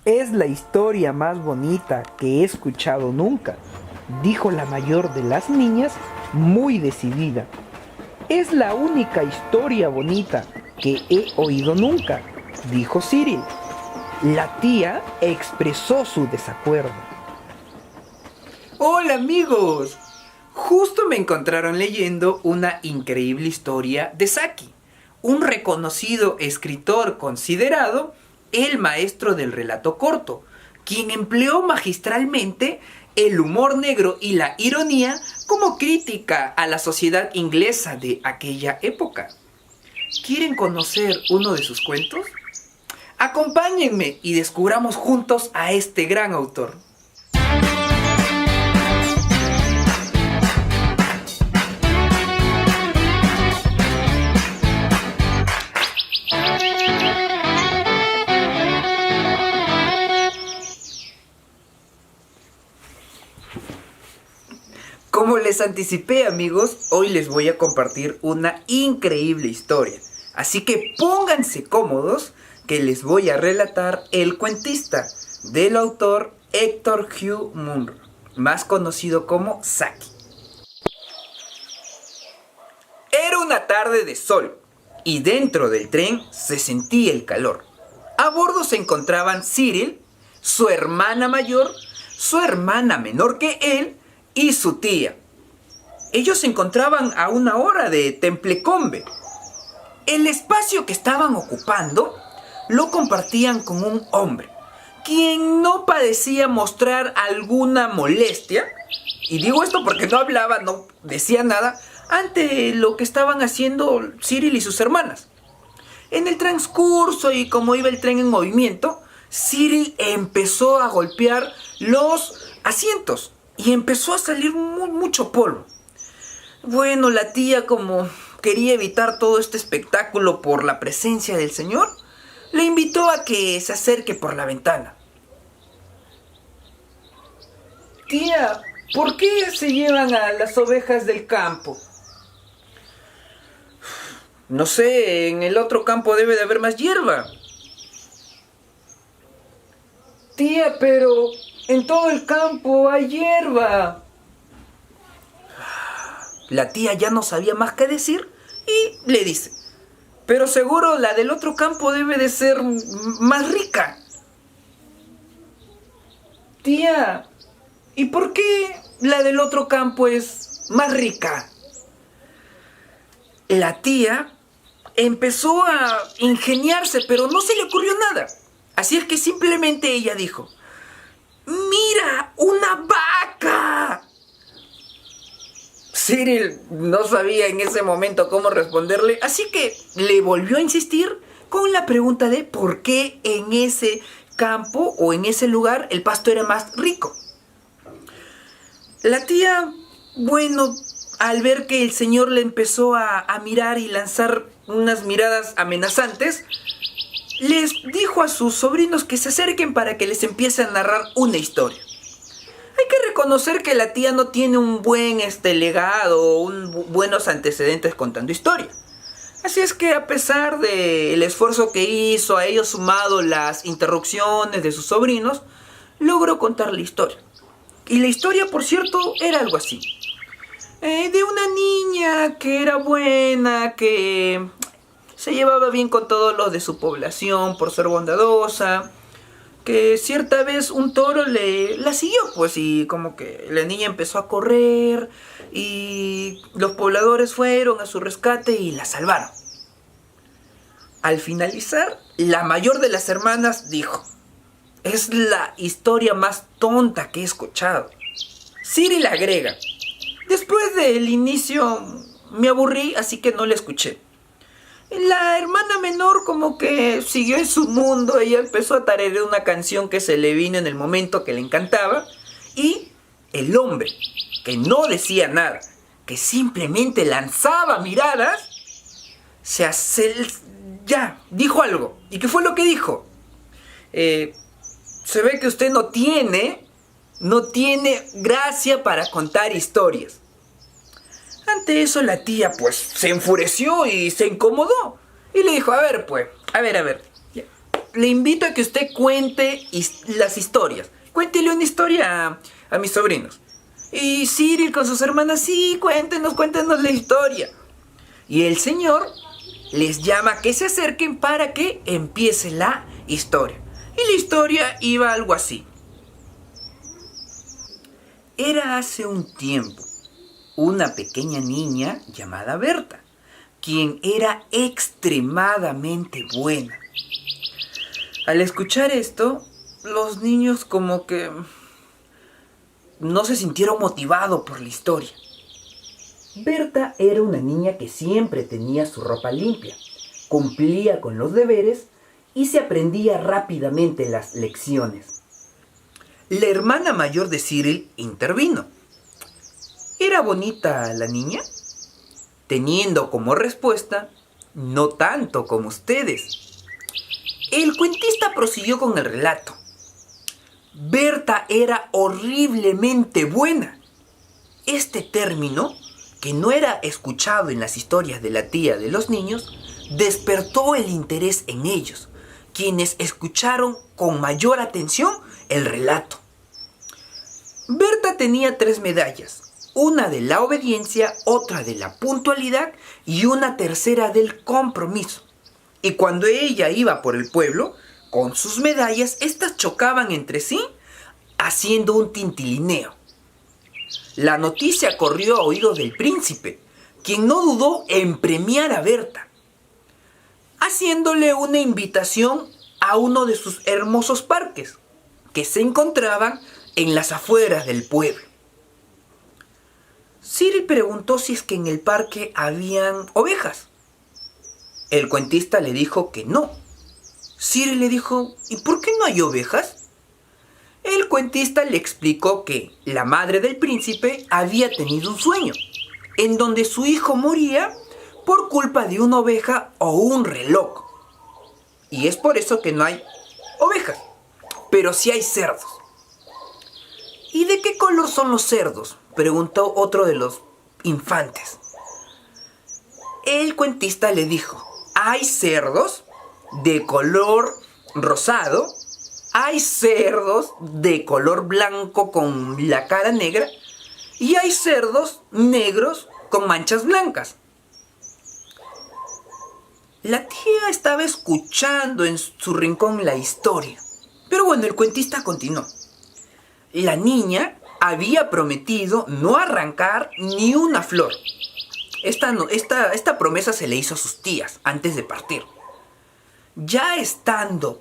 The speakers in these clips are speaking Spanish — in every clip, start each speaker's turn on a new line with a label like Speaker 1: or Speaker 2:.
Speaker 1: Es la historia más bonita que he escuchado nunca, dijo la mayor de las niñas, muy decidida. Es la única historia bonita que he oído nunca, dijo Cyril. La tía expresó su desacuerdo.
Speaker 2: Hola amigos, justo me encontraron leyendo una increíble historia de Saki, un reconocido escritor considerado el maestro del relato corto, quien empleó magistralmente el humor negro y la ironía como crítica a la sociedad inglesa de aquella época. ¿Quieren conocer uno de sus cuentos? Acompáñenme y descubramos juntos a este gran autor. Como les anticipé, amigos, hoy les voy a compartir una increíble historia. Así que pónganse cómodos, que les voy a relatar El cuentista, del autor Hector Hugh Munro, más conocido como Saki. Era una tarde de sol, y dentro del tren se sentía el calor. A bordo se encontraban Cyril, su hermana mayor, su hermana menor que él, y su tía. Ellos se encontraban a una hora de Templecombe. El espacio que estaban ocupando lo compartían con un hombre, quien no parecía mostrar alguna molestia, y digo esto porque no hablaba, no decía nada, ante lo que estaban haciendo Cyril y sus hermanas. En el transcurso y como iba el tren en movimiento, Cyril empezó a golpear los asientos y empezó a salir mucho polvo. Bueno, la tía, como quería evitar todo este espectáculo por la presencia del señor, le invitó a que se acerque por la ventana. Tía, ¿por qué se llevan a las ovejas del campo? No sé, en el otro campo debe de haber más hierba. Tía, pero en todo el campo hay hierba. La tía ya no sabía más qué decir y le dice: pero seguro la del otro campo debe de ser más rica. Tía, ¿y por qué la del otro campo es más rica? La tía empezó a ingeniarse, pero no se le ocurrió nada. Así es que simplemente ella dijo: ¡mira, una vaca! Cyril no sabía en ese momento cómo responderle, así que le volvió a insistir con la pregunta de por qué en ese campo o en ese lugar el pasto era más rico. La tía, bueno, al ver que el señor le empezó a mirar y lanzar unas miradas amenazantes, les dijo a sus sobrinos que se acerquen para que les empiece a narrar una historia. Hay que reconocer que la tía no tiene un buen legado, buenos antecedentes contando historia. Así es que a pesar del esfuerzo que hizo, a ello sumado las interrupciones de sus sobrinos, logró contar la historia. Y la historia, por cierto, era algo así. De una niña que era buena, que se llevaba bien con todos los de su población por ser bondadosa, que cierta vez un toro la siguió, pues, y como que la niña empezó a correr y los pobladores fueron a su rescate y la salvaron. Al finalizar, la mayor de las hermanas dijo: es la historia más tonta que he escuchado. Cyril agrega: después del inicio me aburrí, así que no la escuché. La hermana menor como que siguió en su mundo. Ella empezó a tararear una canción que se le vino en el momento que le encantaba. Y el hombre, que no decía nada, que simplemente lanzaba miradas, ya, dijo algo. ¿Y qué fue lo que dijo? Se ve que usted no tiene gracia para contar historias. Ante eso la tía pues se enfureció y se incomodó. Y le dijo: a ver, le invito a que usted cuente las historias. Cuéntele una historia a mis sobrinos. Y Cyril con sus hermanas, sí, cuéntenos la historia. Y el señor les llama a que se acerquen para que empiece la historia. Y la historia iba algo así. Era hace un tiempo una pequeña niña llamada Berta, quien era extremadamente buena. Al escuchar esto, los niños como que no se sintieron motivados por la historia.
Speaker 1: Berta era una niña que siempre tenía su ropa limpia, cumplía con los deberes y se aprendía rápidamente las lecciones.
Speaker 2: La hermana mayor de Cyril intervino. ¿Era bonita la niña? Teniendo como respuesta, no tanto como ustedes. El cuentista prosiguió con el relato. Berta era horriblemente buena. Este término, que no era escuchado en las historias de la tía de los niños, despertó el interés en ellos, quienes escucharon con mayor atención el relato. Berta tenía 3 medallas, una de la obediencia, otra de la puntualidad y una tercera del compromiso. Y cuando ella iba por el pueblo, con sus medallas, estas chocaban entre sí, haciendo un tintilineo. La noticia corrió a oídos del príncipe, quien no dudó en premiar a Berta, haciéndole una invitación a uno de sus hermosos parques, que se encontraban en las afueras del pueblo. Cyril preguntó si es que en el parque habían ovejas. El cuentista le dijo que no. Cyril le dijo, ¿y por qué no hay ovejas? El cuentista le explicó que la madre del príncipe había tenido un sueño, en donde su hijo moría por culpa de una oveja o un reloj. Y es por eso que no hay ovejas, pero sí hay cerdos. ¿Y de qué color son los cerdos?, preguntó otro de los infantes. El cuentista le dijo, hay cerdos de color rosado, hay cerdos de color blanco con la cara negra y hay cerdos negros con manchas blancas. La tía estaba escuchando en su rincón la historia, pero bueno, el cuentista continuó. La niña había prometido no arrancar ni una flor. Esta promesa se le hizo a sus tías antes de partir. Ya estando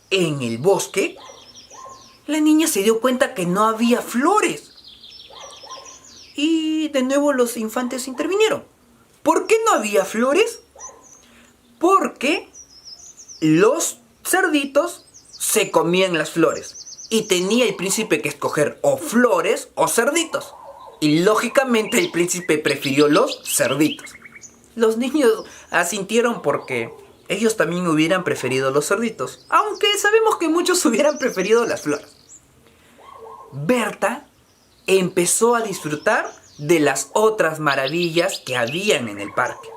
Speaker 2: en el bosque, la niña se dio cuenta que no había flores. Y de nuevo los infantes intervinieron. ¿Por qué no había flores? Porque los cerditos se comían las flores. Y tenía el príncipe que escoger o flores o cerditos. Y lógicamente el príncipe prefirió los cerditos. Los niños asintieron porque ellos también hubieran preferido los cerditos. Aunque sabemos que muchos hubieran preferido las flores. Berta empezó a disfrutar de las otras maravillas que habían en el parque.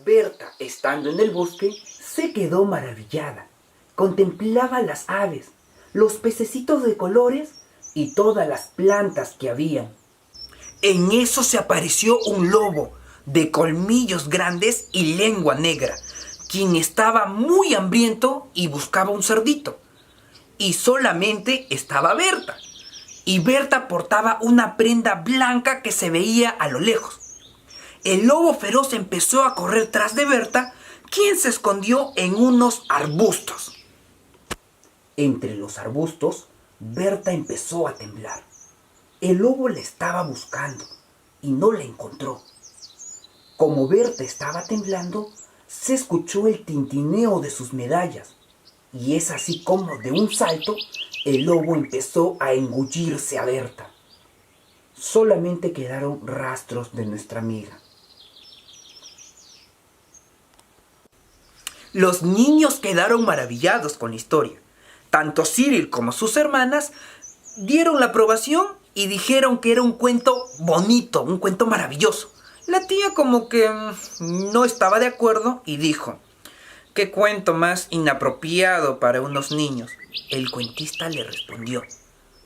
Speaker 1: Berta, estando en el bosque, se quedó maravillada. Contemplaba las aves, los pececitos de colores y todas las plantas que habían.
Speaker 2: En eso se apareció un lobo de colmillos grandes y lengua negra, quien estaba muy hambriento y buscaba un cerdito. Y solamente estaba Berta. Y Berta portaba una prenda blanca que se veía a lo lejos. El lobo feroz empezó a correr tras de Berta, quien se escondió en unos arbustos.
Speaker 1: Entre los arbustos, Berta empezó a temblar. El lobo la estaba buscando y no la encontró. Como Berta estaba temblando, se escuchó el tintineo de sus medallas. Y es así como de un salto, el lobo empezó a engullirse a Berta. Solamente quedaron rastros de nuestra amiga.
Speaker 2: Los niños quedaron maravillados con la historia. Tanto Cyril como sus hermanas dieron la aprobación y dijeron que era un cuento bonito, un cuento maravilloso. La tía como que no estaba de acuerdo y dijo, ¿Qué cuento más inapropiado para unos niños? El cuentista le respondió.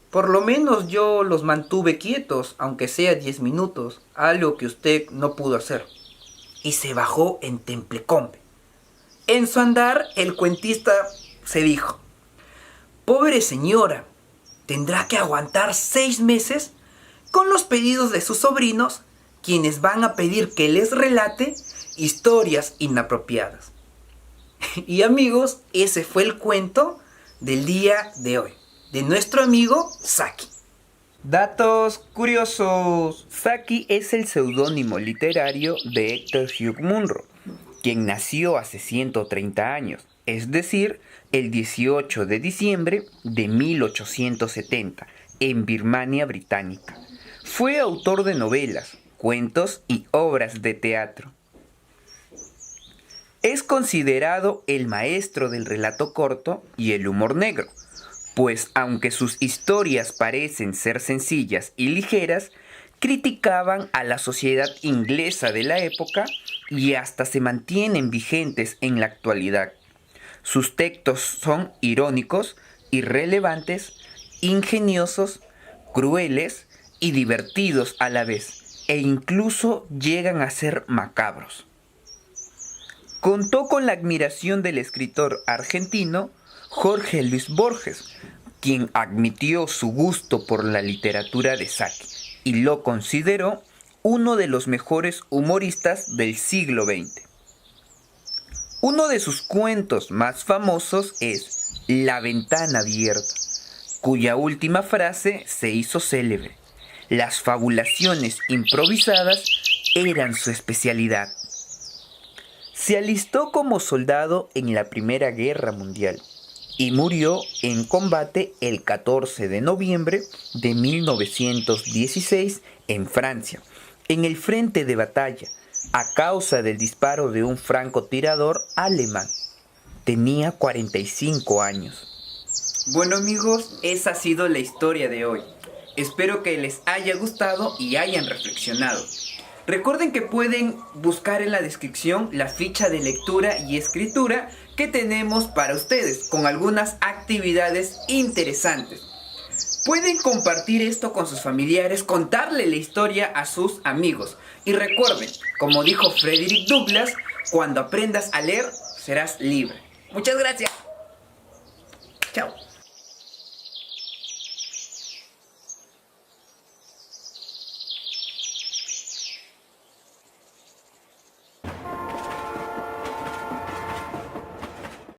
Speaker 2: Por lo menos yo los mantuve quietos, aunque sea 10 minutos, algo que usted no pudo hacer. Y se bajó en Templecombe. En su andar, el cuentista se dijo: pobre señora, tendrá que aguantar 6 meses con los pedidos de sus sobrinos, quienes van a pedir que les relate historias inapropiadas. Y amigos, ese fue el cuento del día de hoy, de nuestro amigo Saki.
Speaker 3: Datos curiosos. Saki es el seudónimo literario de Hector Hugh Munro, quien nació hace 130 años, es decir, el 18 de diciembre de 1870, en Birmania británica. Fue autor de novelas, cuentos y obras de teatro. Es considerado el maestro del relato corto y el humor negro, pues aunque sus historias parecen ser sencillas y ligeras, criticaban a la sociedad inglesa de la época y hasta se mantienen vigentes en la actualidad. Sus textos son irónicos, irrelevantes, ingeniosos, crueles y divertidos a la vez, e incluso llegan a ser macabros. Contó con la admiración del escritor argentino Jorge Luis Borges, quien admitió su gusto por la literatura de Saki y lo consideró uno de los mejores humoristas del siglo XX. Uno de sus cuentos más famosos es La ventana abierta, cuya última frase se hizo célebre. Las fabulaciones improvisadas eran su especialidad. Se alistó como soldado en la Primera Guerra Mundial y murió en combate el 14 de noviembre de 1916 en Francia, en el frente de batalla, a causa del disparo de un francotirador alemán. Tenía 45 años.
Speaker 2: Bueno amigos, esa ha sido la historia de hoy. Espero que les haya gustado y hayan reflexionado. Recuerden que pueden buscar en la descripción la ficha de lectura y escritura que tenemos para ustedes, con algunas actividades interesantes. Pueden compartir esto con sus familiares, contarle la historia a sus amigos. Y recuerden, como dijo Frederick Douglass, cuando aprendas a leer, serás libre. Muchas gracias. Chao.